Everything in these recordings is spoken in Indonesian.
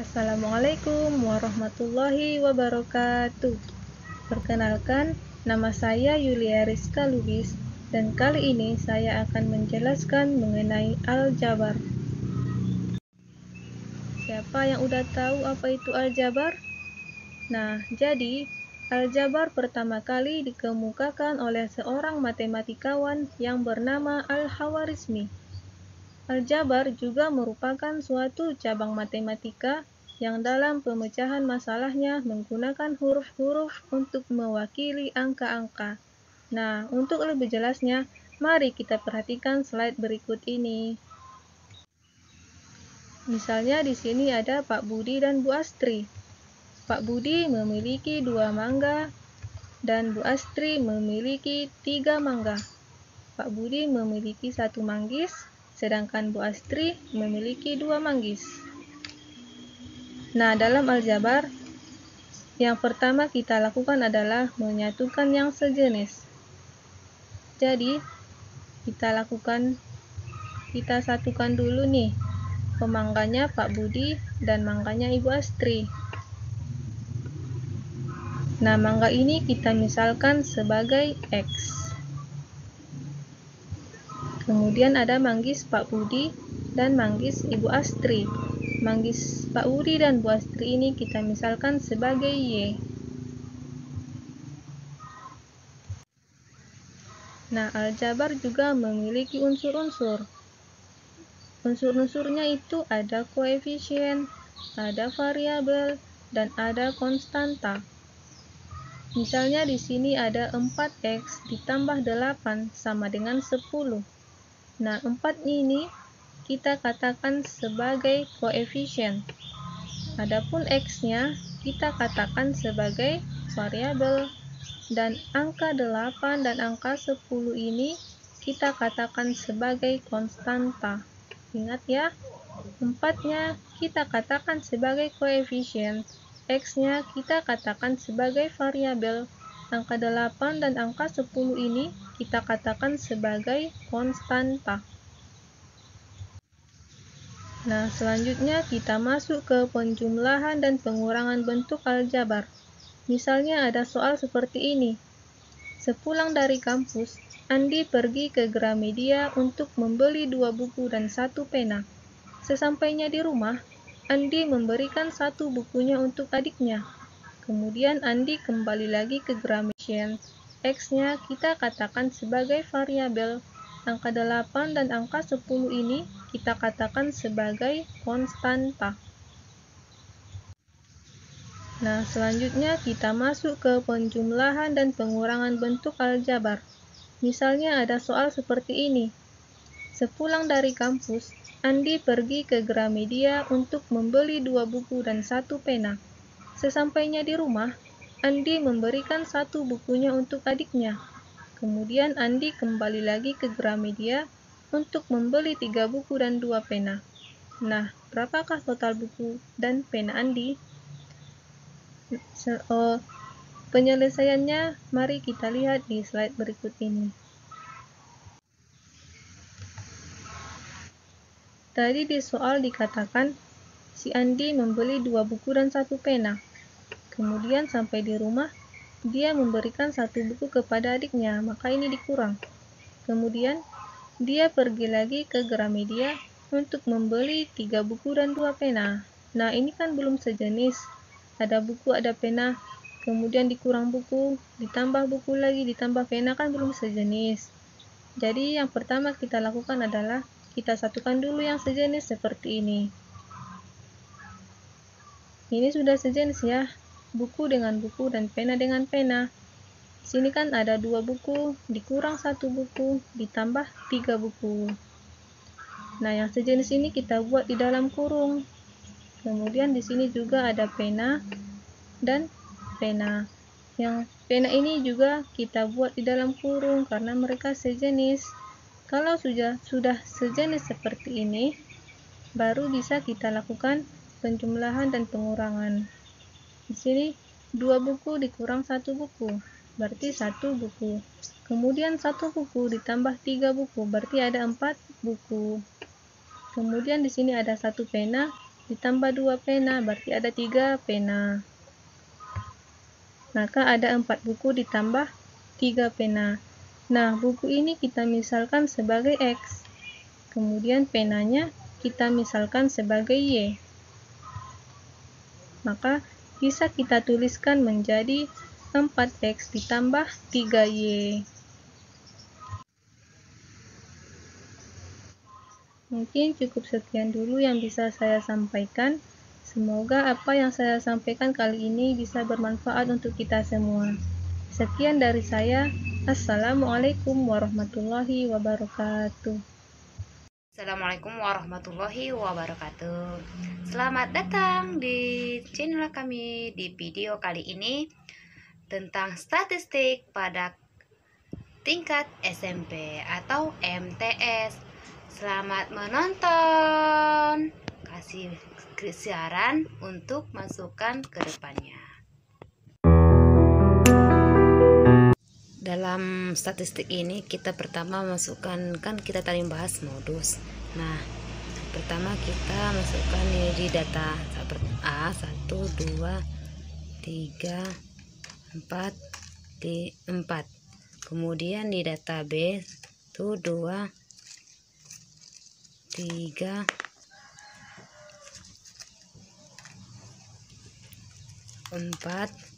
Assalamualaikum warahmatullahi wabarakatuh. Perkenalkan, nama saya Yulia Rizka Lubis, dan kali ini saya akan menjelaskan mengenai aljabar. Siapa yang udah tahu apa itu aljabar? Nah, jadi aljabar pertama kali dikemukakan oleh seorang matematikawan yang bernama Al-Khwarizmi. Aljabar juga merupakan suatu cabang matematika yang dalam pemecahan masalahnya menggunakan huruf-huruf untuk mewakili angka-angka. Nah, untuk lebih jelasnya, mari kita perhatikan slide berikut ini. Misalnya di sini ada Pak Budi dan Bu Astri. Pak Budi memiliki 2 mangga dan Bu Astri memiliki 3 mangga. Pak Budi memiliki 1 manggis, sedangkan Bu Astri memiliki 2 manggis. Nah, dalam aljabar, yang pertama kita lakukan adalah menyatukan yang sejenis. Jadi, kita satukan dulu nih, pemangganya Pak Budi dan mangganya Ibu Astri. Nah, mangga ini kita misalkan sebagai X. Kemudian ada manggis Pak Budi dan manggis Ibu Astri. Manggis Pak Budi dan Bu Astri ini kita misalkan sebagai Y. Nah, aljabar juga memiliki unsur-unsur. Unsur-unsurnya itu ada koefisien, ada variabel, dan ada konstanta. Misalnya di sini ada 4x ditambah 8 sama dengan 10. Nah, 4 ini kita katakan sebagai koefisien. Adapun x-nya kita katakan sebagai variabel, dan angka 8 dan angka 10 ini kita katakan sebagai konstanta. Ingat ya, 4-nya kita katakan sebagai koefisien, x-nya kita katakan sebagai variabel, angka 8 dan angka 10 ini kita katakan sebagai konstanta. Nah, selanjutnya kita masuk ke penjumlahan dan pengurangan bentuk aljabar. Misalnya ada soal seperti ini. Sepulang dari kampus, Andi pergi ke Gramedia untuk membeli 2 buku dan 1 pena. Sesampainya di rumah, Andi memberikan 1 bukunya untuk adiknya. Kemudian Andi kembali lagi ke Gramedia. X-nya kita katakan sebagai variabel. Angka 8 dan angka 10 ini kita katakan sebagai konstanta. Nah, selanjutnya kita masuk ke penjumlahan dan pengurangan bentuk aljabar. Misalnya ada soal seperti ini. Sepulang dari kampus, Andi pergi ke Gramedia untuk membeli 2 buku dan 1 pena. Sesampainya di rumah, Andi memberikan 1 bukunya untuk adiknya. Kemudian Andi kembali lagi ke Gramedia untuk membeli 3 buku dan 2 pena. Nah, berapakah total buku dan pena Andi? Penyelesaiannya mari kita lihat di slide berikut ini. Tadi di soal dikatakan si Andi membeli 2 buku dan 1 pena. Kemudian sampai di rumah dia memberikan 1 buku kepada adiknya, maka ini dikurang. Kemudian dia pergi lagi ke Gramedia untuk membeli 3 buku dan 2 pena. Nah, ini kan belum sejenis. Ada buku, ada pena, kemudian dikurang buku, ditambah buku lagi, ditambah pena, kan belum sejenis. Jadi yang pertama kita lakukan adalah kita satukan dulu yang sejenis seperti ini. Ini sudah sejenis ya, buku dengan buku dan pena dengan pena. Sini kan ada 2 buku, dikurang 1 buku, ditambah 3 buku. Nah, yang sejenis ini kita buat di dalam kurung. Kemudian di sini juga ada pena dan pena. Yang pena ini juga kita buat di dalam kurung karena mereka sejenis. Kalau sudah sejenis seperti ini, baru bisa kita lakukan penjumlahan dan pengurangan. Di sini 2 buku dikurang 1 buku, berarti 1 buku. Kemudian 1 buku ditambah 3 buku, berarti ada 4 buku. Kemudian di sini ada 1 pena, ditambah 2 pena, berarti ada 3 pena. Maka ada 4 buku ditambah 3 pena. Nah, buku ini kita misalkan sebagai X. Kemudian penanya kita misalkan sebagai Y. Maka bisa kita tuliskan menjadi 4X ditambah 3Y. Mungkin cukup sekian dulu yang bisa saya sampaikan. Semoga apa yang saya sampaikan kali ini bisa bermanfaat untuk kita semua. Sekian dari saya. Assalamualaikum warahmatullahi wabarakatuh. Assalamualaikum warahmatullahi wabarakatuh. Selamat datang di channel kami di video kali ini tentang statistik pada tingkat SMP atau MTS. Selamat menonton. Kasih saran untuk masukkan ke depannya. Dalam statistik ini kita pertama masukkan, kan kita tadi bahas modus. Nah, pertama kita masukkan di data A 1 2 3 4 di 4. Kemudian di data B itu 2 3 4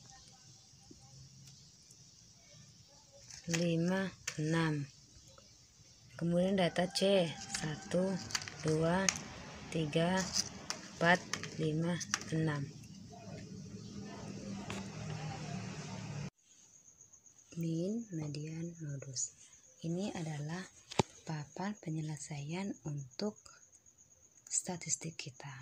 5 6. Kemudian data C 1 2 3 4 5 6. Min, median, modus. Ini adalah papan penyelesaian untuk statistik kita.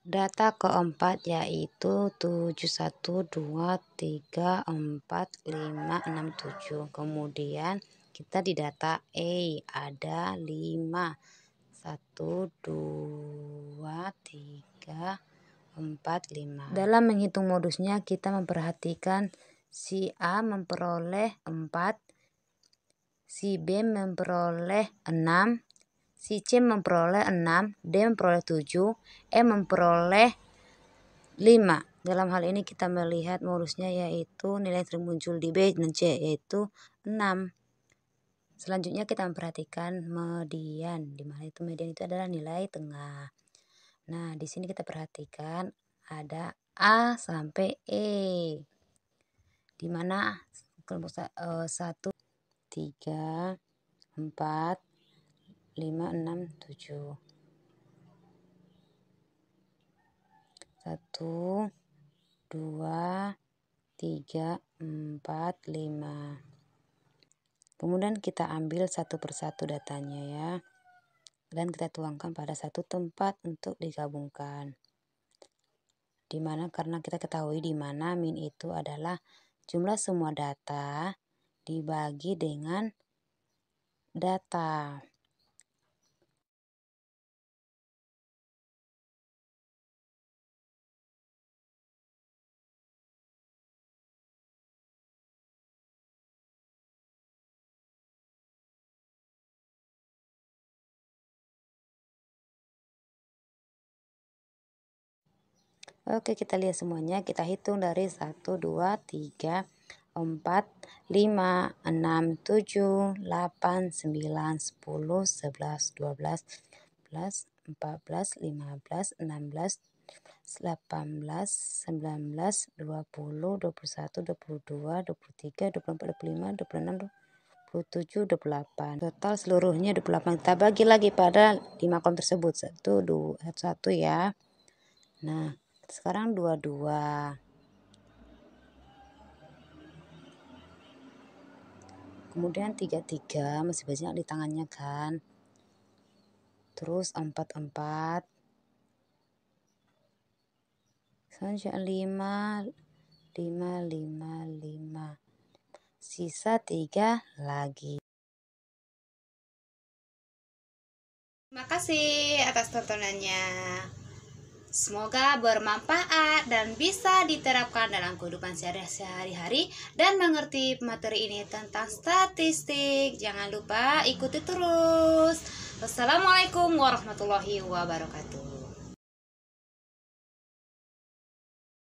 Data keempat yaitu 7 1 2 3 4 5 6 7. Kemudian kita di data E ada 5 1 2 3 4 5. Dalam menghitung modusnya kita memperhatikan si A memperoleh 4, si B memperoleh 6, si C memperoleh 6, D memperoleh 7, E memperoleh 5. Dalam hal ini kita melihat modusnya yaitu nilai yang muncul di B dan C yaitu 6. Selanjutnya kita memperhatikan median, di mana itu median itu adalah nilai tengah. Nah, di sini kita perhatikan ada A sampai E. Di mana kelompok 1 3 4 5 6 7. 1 2 3 4 5. Kemudian kita ambil satu persatu datanya ya, dan kita tuangkan pada satu tempat untuk digabungkan. Dimana karena kita ketahui di mana min itu adalah jumlah semua data dibagi dengan data. Oke, kita lihat semuanya. Kita hitung dari 1, 2, 3, 4, 5, 6, 7, 8, 9, 10, 11, 12, 14, 15, 16, 18, 19, 20, 21, 22, 23, 24, 25, 26, 27, 28. Total seluruhnya 28. Kita bagi lagi pada 5 kolom tersebut. 1 ya. Nah, sekarang 22. Kemudian 33 masih banyak di tangannya kan. Terus 44. Selanjutnya 5. Sisa 3 lagi. Terima kasih atas tontonannya. Semoga bermanfaat dan bisa diterapkan dalam kehidupan sehari-hari dan mengerti materi ini tentang statistik. Jangan lupa ikuti terus. Wassalamualaikum warahmatullahi wabarakatuh.